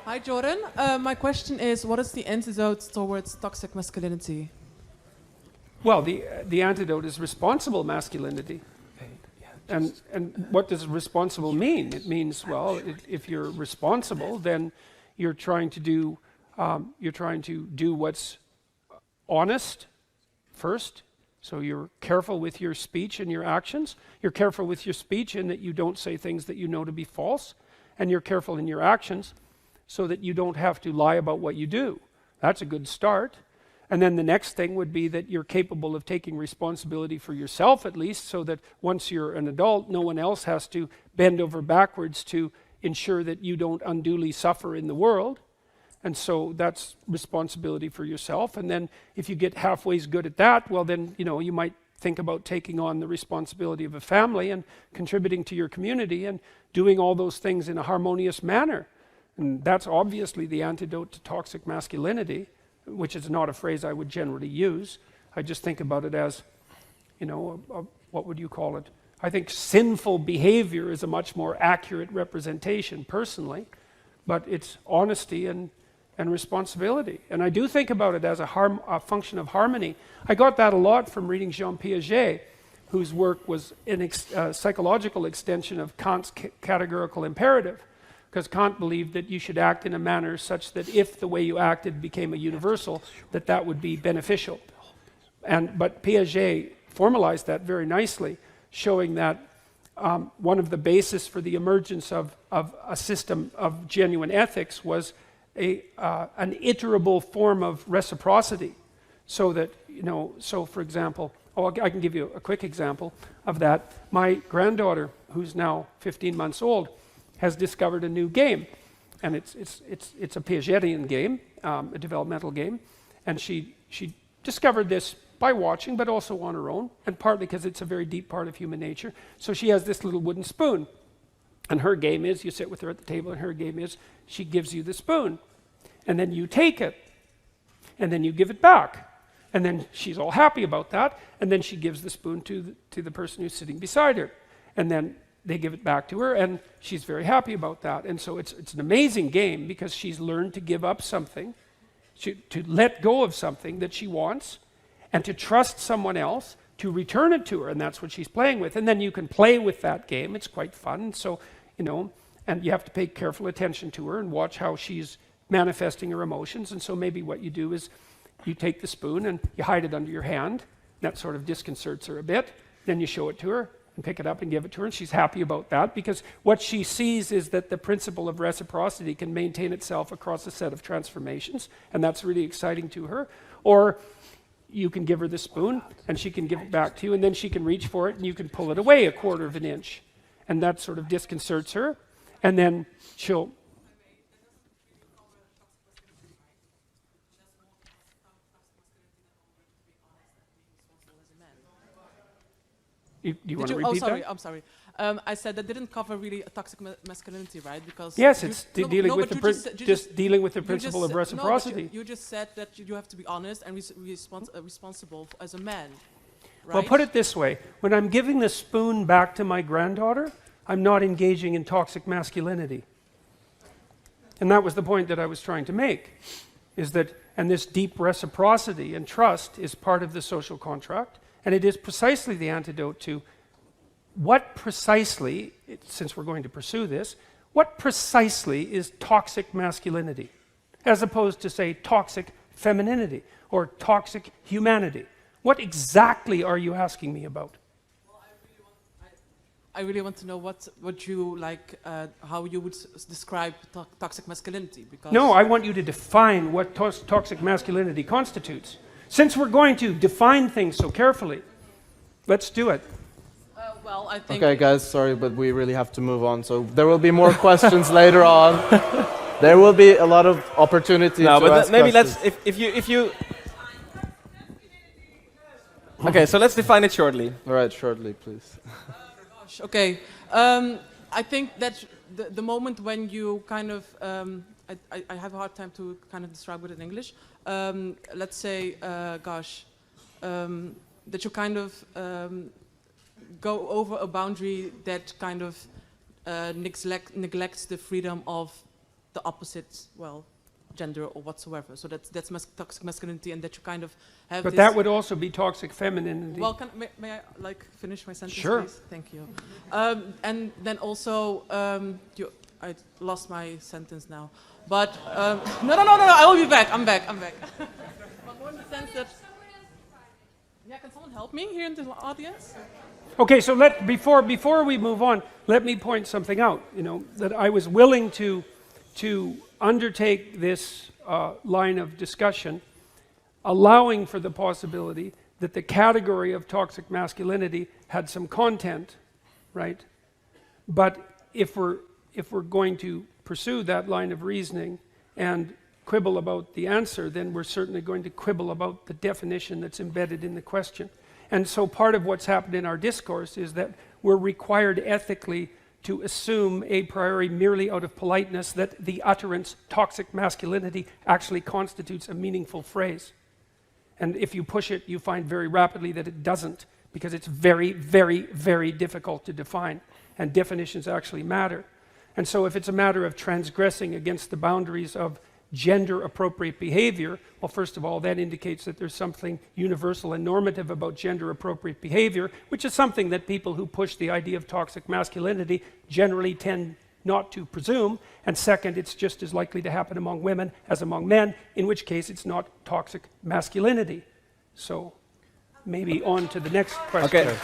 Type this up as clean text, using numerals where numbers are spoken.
Hi, Jordan. My question is, what is the antidote towards toxic masculinity? Well, the antidote is responsible masculinity. And what does responsible mean? It means, well, if you're responsible, then you're trying to do what's honest first. So you're careful with your speech and your actions. You're careful with your speech in that you don't say things that you know to be false. And you're careful in your actions so that you don't have to lie about what you do. That's a good start. And then the next thing would be that you're capable of taking responsibility for yourself at least, so that once you're an adult, no one else has to bend over backwards to ensure that you don't unduly suffer in the world. And so that's responsibility for yourself. And then if you get halfway good at that, well then, you might think about taking on the responsibility of a family and contributing to your community and doing all those things in a harmonious manner. And that's obviously the antidote to toxic masculinity, which is not a phrase I would generally use. I just think about it as, what would you call it? I think sinful behavior is a much more accurate representation personally, but it's honesty and responsibility. And I do think about it as a function of harmony. I got that a lot from reading Jean Piaget, whose work was a psychological extension of Kant's categorical imperative. Because Kant believed that you should act in a manner such that if the way you acted became a universal, that would be beneficial. But Piaget formalized that very nicely, showing that one of the bases for the emergence of a system of genuine ethics was an iterable form of reciprocity. So that, so for example, I can give you a quick example of that. My granddaughter, who's now 15 months old, has discovered a new game, and it's a Piagetian game, a developmental game, and she discovered this by watching, but also on her own, and partly because it's a very deep part of human nature. So she has this little wooden spoon, and her game is you sit with her at the table, and her game is she gives you the spoon, and then you take it, and then you give it back, and then she's all happy about that, and then she gives the spoon to the person who's sitting beside her, and then they give it back to her, and she's very happy about that. And so it's an amazing game because she's learned to give up something, to let go of something that she wants, and to trust someone else to return it to her, and that's what she's playing with. And then you can play with that game. It's quite fun. So, and you have to pay careful attention to her and watch how she's manifesting her emotions. And so maybe what you do is you take the spoon and you hide it under your hand. That sort of disconcerts her a bit. Then you show it to her and pick it up and give it to her, and she's happy about that because what she sees is that the principle of reciprocity can maintain itself across a set of transformations, and that's really exciting to her. Or you can give her the spoon and she can give it back to you, and then she can reach for it and you can pull it away 1/4 of an inch, and that sort of disconcerts her, and then she'll You want to repeat that? I'm sorry. I said that didn't cover really a toxic masculinity, right? Because yes, it's dealing with the principle of reciprocity. No, you just said that you have to be honest and responsible as a man. Right? Well, put it this way: when I'm giving the spoon back to my granddaughter, I'm not engaging in toxic masculinity. And that was the point that I was trying to make, is that, and this deep reciprocity and trust is part of the social contract. And it is precisely the antidote to what precisely, since we're going to pursue this, what precisely is toxic masculinity, as opposed to, say, toxic femininity or toxic humanity? What exactly are you asking me about? Well, I really want to know what you like, how you would describe toxic masculinity. Because no, I want you to define what toxic masculinity constitutes. Since we're going to define things so carefully, let's do it. Well, I think... Okay, guys, sorry, but we really have to move on. So there will be more questions later on. There will be a lot of opportunities to ask maybe questions. if you... Okay, so let's define it shortly. All right, shortly, please. Okay, I think that the moment when you kind of... I have a hard time to kind of describe it in English. Let's say, that you kind of go over a boundary that kind of neglects the freedom of the opposite, well, gender or whatsoever. So that's toxic masculinity, and that you kind of have. But this that would also be toxic femininity. Well, may I like finish my sentence, Sure. please? Thank you. And then also, I lost my sentence now. But no, I will be back. I'm back. But more in the sense that. Yeah, can someone help me here in the audience? Okay, so before we move on, let me point something out. You know, that I was willing to undertake this line of discussion, allowing for the possibility that the category of toxic masculinity had some content, right? But if we're going to pursue that line of reasoning and quibble about the answer, then we're certainly going to quibble about the definition that's embedded in the question. And so part of what's happened in our discourse is that we're required ethically to assume a priori, merely out of politeness, that the utterance toxic masculinity actually constitutes a meaningful phrase. And if you push it, you find very rapidly that it doesn't, because it's very, very, very difficult to define, and definitions actually matter. And so if it's a matter of transgressing against the boundaries of gender-appropriate behavior, well, first of all, that indicates that there's something universal and normative about gender-appropriate behavior, which is something that people who push the idea of toxic masculinity generally tend not to presume. And second, it's just as likely to happen among women as among men, in which case it's not toxic masculinity. So maybe on to the next question. Okay.